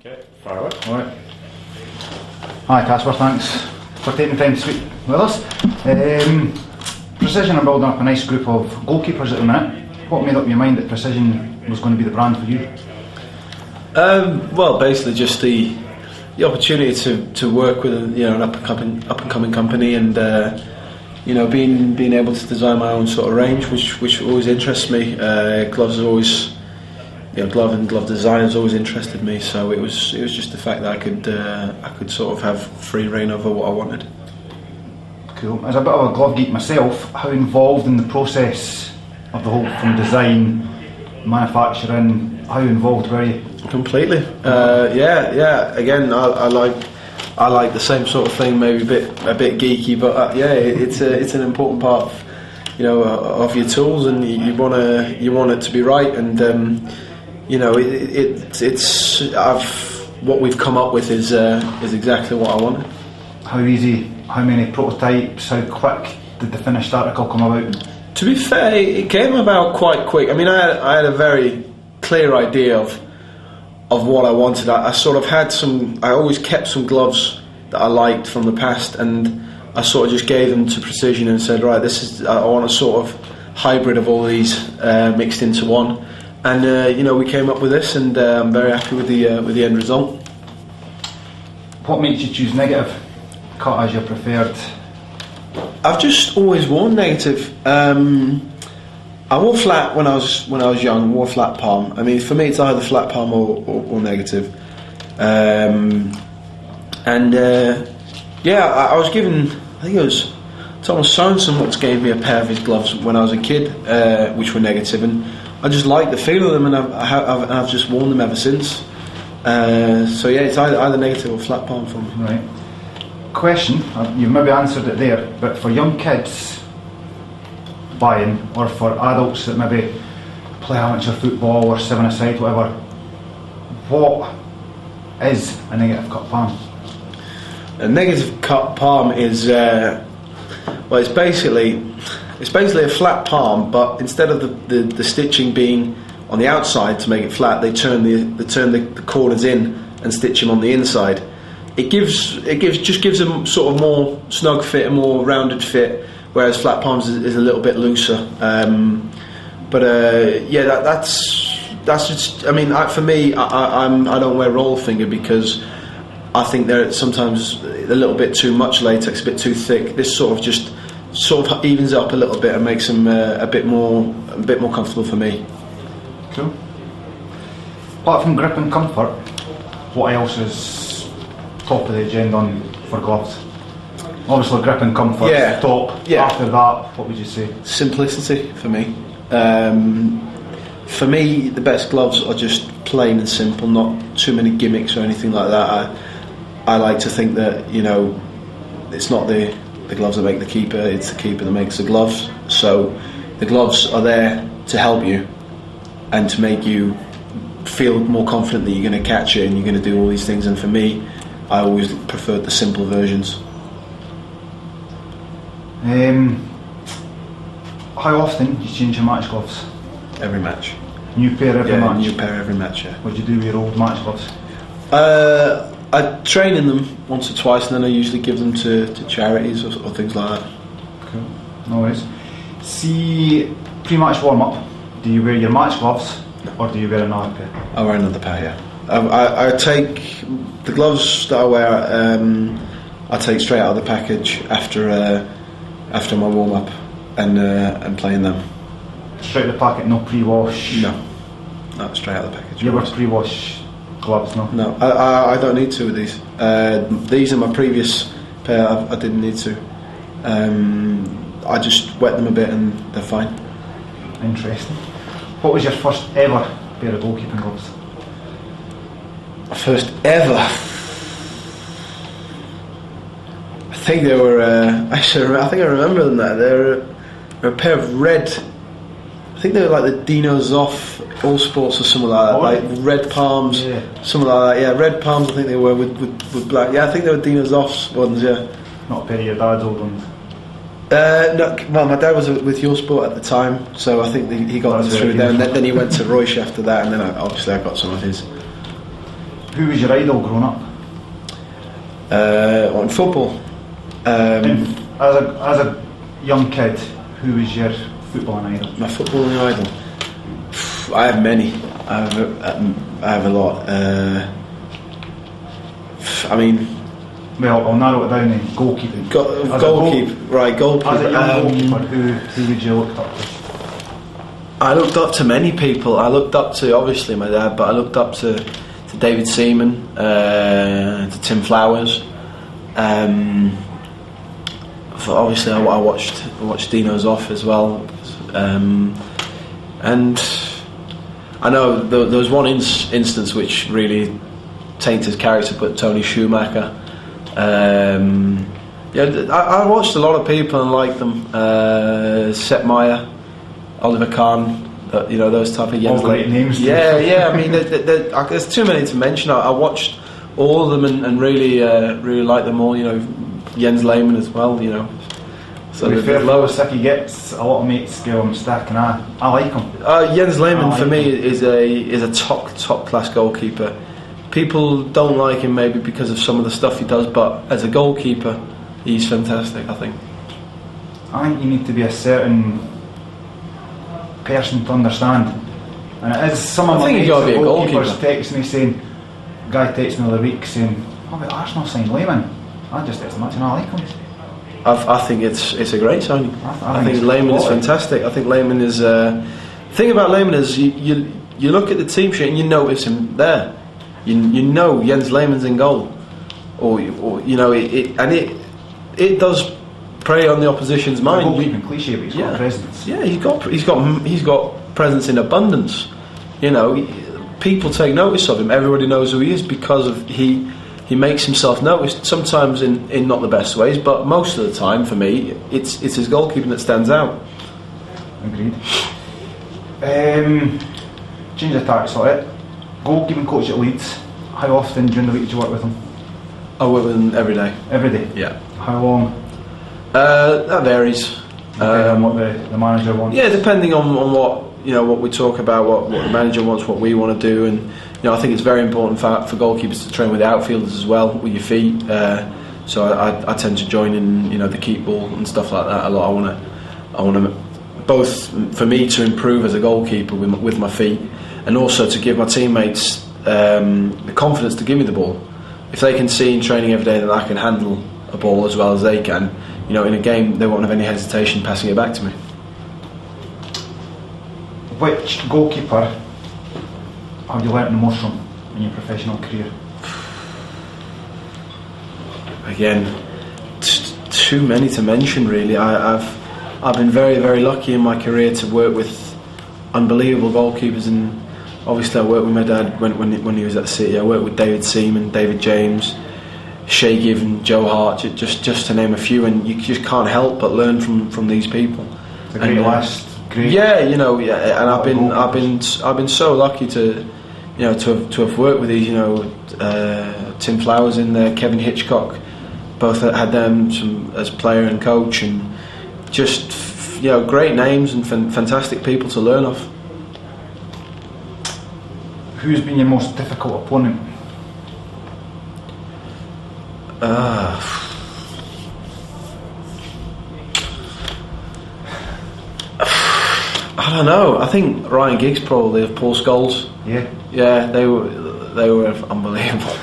Okay, fire away. Alright. Hi Kasper, thanks for taking the time to speak with us. Precision are building up a nice group of goalkeepers at the minute. What made up your mind that Precision was going to be the brand for you? Well, basically just the opportunity to work with an up and coming company, and being able to design my own sort of range, which always interests me. Gloves are always, glove and glove design has always interested me. So it was just the fact that I could sort of have free reign over what I wanted. Cool. As a bit of a glove geek myself, how involved in the process of the whole, from design, manufacturing, how involved were you? Completely. Yeah. Again, I like the same sort of thing. Maybe a bit geeky, but it's an important part of your tools, and you want it to be right. And what we've come up with is exactly what I wanted. How easy? How many prototypes? How quick did the finished article come about? To be fair, it came about quite quick. I mean, I had a very clear idea of what I wanted. I sort of had I always kept some gloves that I liked from the past, and I sort of just gave them to Precision and said, right, I want a sort of hybrid of all these mixed into one. And we came up with this, and I'm very happy with the end result. What makes you choose negative cut as your preferred? I've just always worn negative. I wore flat when I was young. Wore flat palm. I mean, for me, it's either flat palm or negative. I was given. I think it was Thomas Sorensen once gave me a pair of his gloves when I was a kid, which were negative, and I just liked the feel of them, and I've just worn them ever since. It's either negative or flat palm for me. Right. Question, you've maybe answered it there, but for young kids buying, or for adults that maybe play amateur football or 7-a-side, whatever, what is a negative cut palm? A negative cut palm is it's basically a flat palm, but instead of the stitching being on the outside to make it flat, they turn the corners in and stitch them on the inside. It just gives them sort of more snug fit, a more rounded fit, whereas flat palms is a little bit looser. That's just. I mean, for me, I don't wear roll finger because I think they're sometimes a little bit too much latex, a bit too thick. This sort of evens up a little bit and makes them a bit more comfortable for me. Cool. Apart from grip and comfort, what else is top of the agenda for gloves? Obviously grip and comfort, top. Yeah. After that, what would you say? Simplicity for me. For me, the best gloves are just plain and simple, not too many gimmicks or anything like that. I like to think that it's not the gloves that make the keeper, it's the keeper that makes the gloves. So the gloves are there to help you and to make you feel more confident that you're going to catch it and you're going to do all these things. And for me, I always preferred the simple versions. How often do you change your match gloves? Every match. New pair every match? New pair every match, yeah. What do you do with your old match gloves? I train in them once or twice, and then I usually give them to charities or things like that. Cool, no worries. See, pre-match warm-up, do you wear your match gloves or do you wear another pair? I wear another pair, yeah. I take the gloves that I wear. I take straight out of the package after my warm up and playing them. Straight out of the packet, no pre-wash. No, straight out of the package. You ever pre-wash gloves? No. I don't need to with these. These are my previous pair. I didn't need to. I just wet them a bit and they're fine. Interesting. What was your first ever pair of goalkeeping gloves? First ever. I think they were. I think I remember them. They're a pair of red. I think they were like the Dino Zoff All Sports or something like that. Like red palms, something like that. Yeah, red palms. I think they were with black. Yeah, I think they were Dino Zoff's ones. Yeah. Not a pair of your dad's old ones. No, well, my dad was with Eurosport at the time, so I think he got us through there, and then he went to Royce after that, and then obviously I got some of his. Who was your idol growing up? On football. As a young kid, who was your footballing idol? My footballing idol. I have many. I have a lot. I mean. Well, I'll narrow it down then. Goalkeeping. Goalkeeper, right? Goalkeeper. As a young goalkeeper, who would you look up to? I looked up to many people. I looked up to obviously my dad, but I looked up to David Seaman, to Tim Flowers. Obviously, I watched Dino Zoff as well, and I know there was one instance which really tainted his character, but Tony Schumacher. I watched a lot of people and liked them. Sepp Maier, Oliver Kahn, those type of All great names. Yeah. I mean, there's too many to mention. I watched all of them and really liked them all. Jens Lehmann as well. So to be fair, if he gets a lot of mates give him stick, and I like him. Jens Lehmann for me is a top class goalkeeper. People don't like him maybe because of some of the stuff he does, but as a goalkeeper, he's fantastic. I think you need to be a certain person to understand, and it is some of my mates that goalkeepers text me saying, guy texts me the other week saying, "Oh, but Arsenal signed Lehmann." I just text him and I like him. I think it's a great signing. I think Lehmann is fantastic. I think Lehmann is. The thing about Lehmann is you look at the team sheet and you notice him there. You know Jens Lehmann's in goal, or it does prey on the opposition's mind. Goalkeeping cliche, but he's got presence. Yeah, he's got presence in abundance. People take notice of him. Everybody knows who he is because of he makes himself noticed. Sometimes in not the best ways, but most of the time for me, it's his goalkeeping that stands out. Agreed. Change the tack slightly. Goalkeeping coach at Leeds. How often during the week do you work with him? I work with him every day. Every day? Yeah. How long? That varies. Depending on what the manager wants. Yeah, depending on what what we talk about, what the manager wants, what we want to do, and I think it's very important for goalkeepers to train with the outfielders as well, with your feet. So I tend to join in the keep ball and stuff like that a lot. I want to both for me to improve as a goalkeeper with my feet, and also to give my teammates the confidence to give me the ball. If they can see in training every day that I can handle a ball as well as they can, in a game they won't have any hesitation passing it back to me. Which goalkeeper have you learnt the most from in your professional career? Again, too many to mention really. I've been very, very lucky in my career to work with unbelievable goalkeepers, and obviously I worked with my dad when he was at City. I worked with David Seaman, David James, Shay Given, Joe Hart, just to name a few, and you just can't help but learn from these people. It's a great last. Great. Yeah, and I've been so lucky to to have worked with these, Tim Flowers in there, Kevin Hitchcock, both had them as player and coach, and just great names and fantastic people to learn off. Who's been your most difficult opponent? I don't know. I think Ryan Giggs probably of Paul Scholes. Yeah. Yeah, they were unbelievable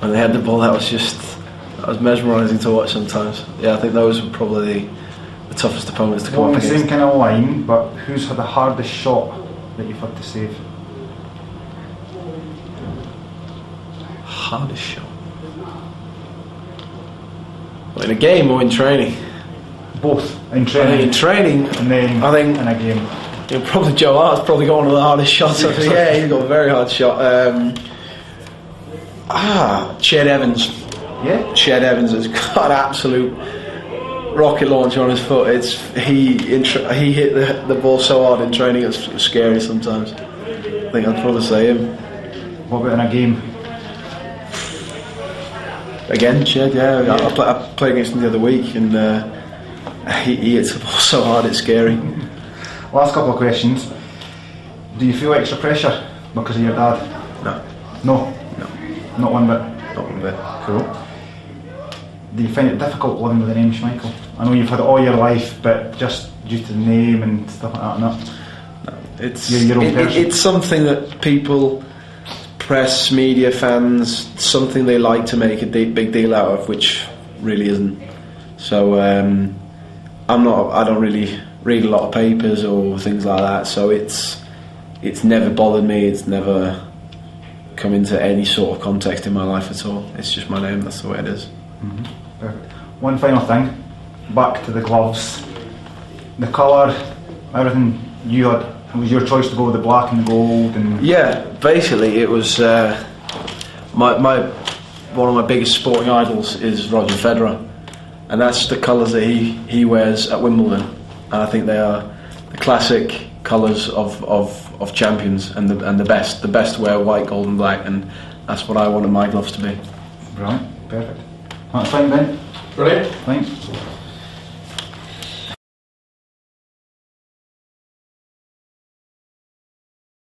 when they had the ball. That was mesmerising to watch sometimes. Yeah, I think those were probably the toughest opponents to come up against. The same kind of line, but who's had the hardest shot that you've had to save? Hardest shot? What, in a game or in training? Both. In training. In training, and then I think in a game. Probably Joe Hart's probably got one of the hardest shots. Yeah, he's got a very hard shot. Ched Evans. Yeah. Ched Evans has got an absolute rocket launcher on his foot. He hit the ball so hard in training, it's scary sometimes. I think I'd probably say him. What about in a game? Again, Ched, yeah. I played against him the other week, and he hits the ball so hard it's scary. Last couple of questions. Do you feel extra pressure because of your dad? No. No? No. Not one bit. Not one bit. Cool. Do you find it difficult living with the name Schmeichel? I know you've had it all your life, but just due to the name and stuff like that, no? It's You're your own person. it's something that people, press, media, fans, something they like to make a big deal out of, which really isn't. So I don't really read a lot of papers or things like that. So it's never bothered me. It's never come into any sort of context in my life at all. It's just my name. That's the way it is. Mm-hmm. Perfect. One final thing. Back to the gloves. The colour, everything you had. It was your choice to go with the black and the gold. And yeah, basically it was one of my biggest sporting idols is Roger Federer, and that's the colours that he wears at Wimbledon, and I think they are the classic colours of champions and the best wear white, gold and black, and that's what I wanted my gloves to be. Brilliant, perfect. That's fine, Ben. Brilliant. Thanks.